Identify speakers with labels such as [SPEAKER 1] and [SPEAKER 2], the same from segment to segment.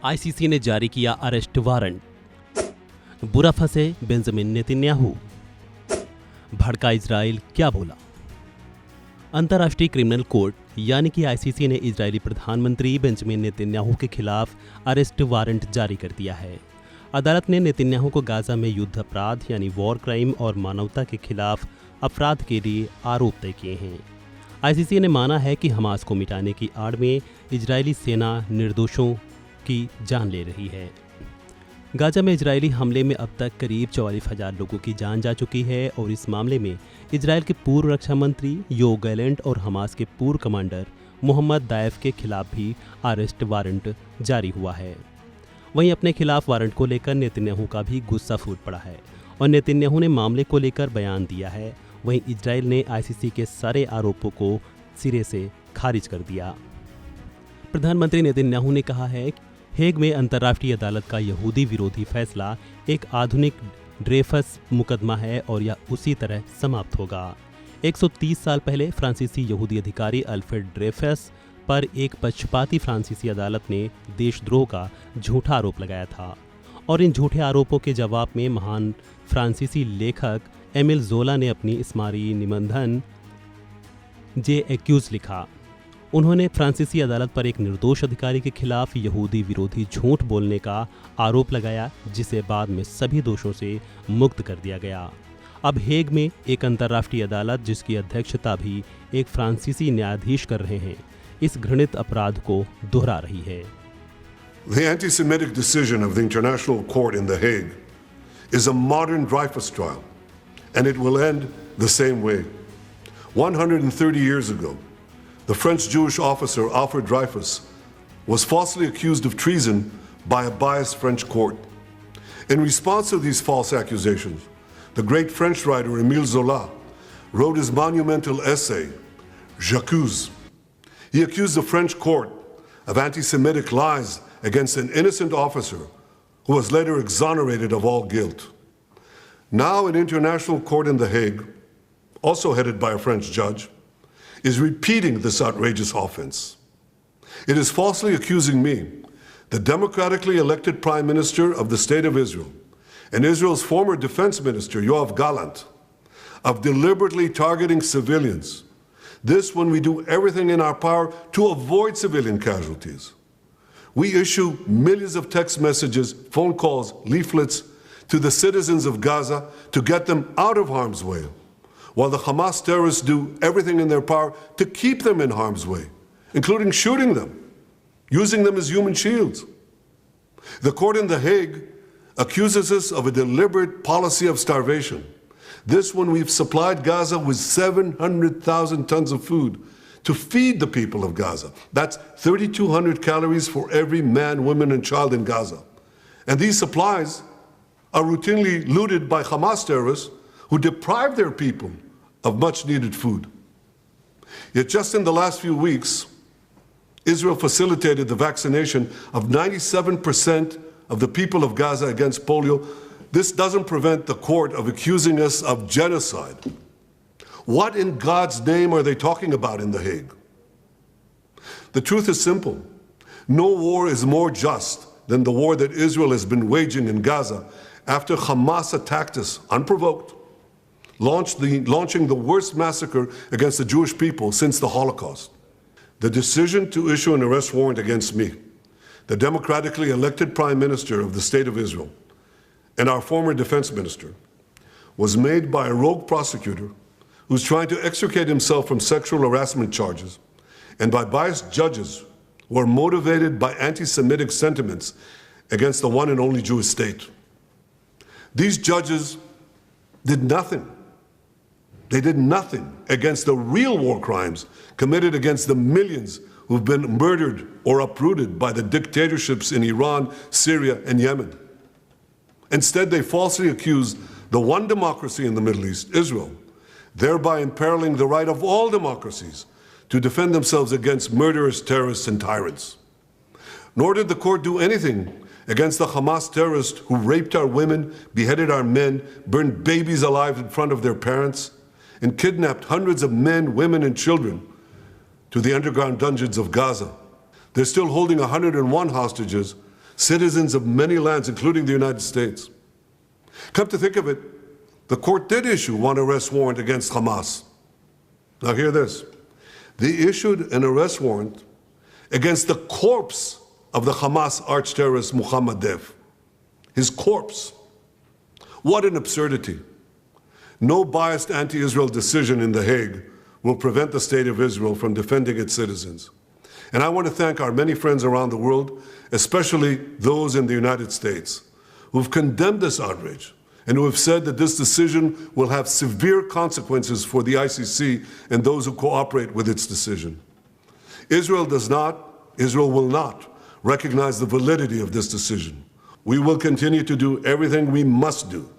[SPEAKER 1] ICC ने जारी किया अरेस्ट वारंट। बुरा फंसे बेंजामिन नेतन्याहू। भड़का इजराइल क्या बोला। अंतर्राष्ट्रीय क्रिमिनल कोर्ट यानी कि आईसीसी ने इजरायली प्रधानमंत्री बेंजामिन नेतन्याहू के खिलाफ अरेस्ट वारंट जारी कर दिया है। अदालत ने नेतन्याहू को गाजा में युद्ध अपराध यानी वॉर क्राइम और मानवता के खिलाफ अपराध के लिए आरोप तय किए हैं। आईसीसी ने माना है कि हमास को मिटाने की आड़ में इजरायली सेना निर्दोषों की जान ले रही है। गाजा में इजरायली हमले में अब तक करीब 44,000 लोगों की जान जा चुकी है और इस मामले में इजरायल के पूर्व रक्षा मंत्री योव गैलेंट और हमास के पूर्व कमांडर मोहम्मद दायफ के खिलाफ भी अरेस्ट वारंट जारी हुआ है। वहीं अपने खिलाफ वारंट को लेकर नेतन्याहू का भी गुस्सा फूट पड़ा है और नेतन्याहू ने मामले को लेकर बयान दिया है। वहीं इजरायल ने आईसीसी के सारे आरोपों को सिरे से खारिज कर दिया। प्रधानमंत्री नेतन्याहू ने कहा है कि हेग में अंतर्राष्ट्रीय अदालत का यहूदी विरोधी फैसला एक आधुनिक ड्रेफस मुकदमा है और यह उसी तरह समाप्त होगा। 130 साल पहले फ्रांसीसी यहूदी अधिकारी अल्फ्रेड ड्रेफस पर एक पक्षपाती फ्रांसीसी अदालत ने देशद्रोह का झूठा आरोप लगाया था और इन झूठे आरोपों के जवाब में महान फ्रांसीसी लेखक एमिल जोला ने अपनी स्मारकी निबंधन जे एक्यूज लिखा। उन्होंने फ्रांसीसी अदालत पर एक निर्दोष अधिकारी के खिलाफ यहूदी विरोधी झूठ बोलने का आरोप लगाया, जिसे बाद में सभी दोषों से मुक्त कर दिया गया। अब हेग में एक अंतर्राष्ट्रीय अदालत, जिसकी अध्यक्षता भी एक फ्रांसीसी न्यायाधीश कर रहे हैं, इस घृणित अपराध को दोहरा रही है।
[SPEAKER 2] The anti-Semitic decision of the International Court in The Hague is a modern Dreyfus trial, and it will end the same way. 130 years ago, the French Jewish officer Alfred Dreyfus was falsely accused of treason by a biased French court. In response to these false accusations, the great French writer Émile Zola wrote his monumental essay, J'accuse. He accused the French court of anti-Semitic lies against an innocent officer who was later exonerated of all guilt. Now an international court in The Hague, also headed by a French judge, is repeating this outrageous offense. It is falsely accusing me, the democratically elected Prime Minister of the State of Israel, and Israel's former Defense Minister, Yoav Gallant, of deliberately targeting civilians. This when we do everything in our power to avoid civilian casualties. We issue millions of text messages, phone calls, leaflets to the citizens of Gaza to get them out of harm's way, while the Hamas terrorists do everything in their power to keep them in harm's way, including shooting them, using them as human shields. The court in The Hague accuses us of a deliberate policy of starvation. This when we've supplied Gaza with 700,000 tons of food to feed the people of Gaza. That's 3,200 calories for every man, woman, and child in Gaza. And these supplies are routinely looted by Hamas terrorists who deprive their people of much-needed food. Yet just in the last few weeks, Israel facilitated the vaccination of 97% of the people of Gaza against polio. This doesn't prevent the court of accusing us of genocide. What in God's name are they talking about in The Hague? The truth is simple. No war is more just than the war that Israel has been waging in Gaza after Hamas attacked us unprovoked, launching the worst massacre against the Jewish people since the Holocaust. The decision to issue an arrest warrant against me, the democratically elected Prime Minister of the State of Israel, and our former defense minister, was made by a rogue prosecutor who's trying to extricate himself from sexual harassment charges, and by biased judges who are motivated by anti-Semitic sentiments against the one and only Jewish state. These judges did nothing. They did nothing against the real war crimes committed against the millions who've been murdered or uprooted by the dictatorships in Iran, Syria, and Yemen. Instead, they falsely accused the one democracy in the Middle East, Israel, thereby imperiling the right of all democracies to defend themselves against murderous terrorists and tyrants. Nor did the court do anything against the Hamas terrorists who raped our women, beheaded our men, burned babies alive in front of their parents, and kidnapped hundreds of men, women, and children to the underground dungeons of Gaza. They're still holding 101 hostages citizens of many lands, including the United States. Come to think of it, the court did issue one arrest warrant against Hamas. Now hear this. They issued an arrest warrant against the corpse of the Hamas arch-terrorist Mohammed Dev. His corpse. What an absurdity. No biased anti-Israel decision in The Hague will prevent the state of Israel from defending its citizens. And I want to thank our many friends around the world, especially those in the United States, who've condemned this outrage and who have said that this decision will have severe consequences for the ICC and those who cooperate with its decision. Israel will not recognize the validity of this decision. We will continue to do everything we must do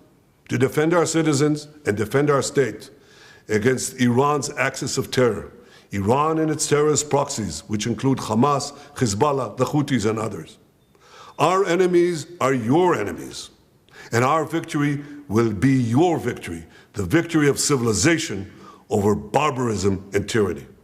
[SPEAKER 2] to defend our citizens and defend our state against Iran's axis of terror, Iran and its terrorist proxies, which include Hamas, Hezbollah, the Houthis, and others. Our enemies are your enemies, and our victory will be your victory, the victory of civilization over barbarism and tyranny.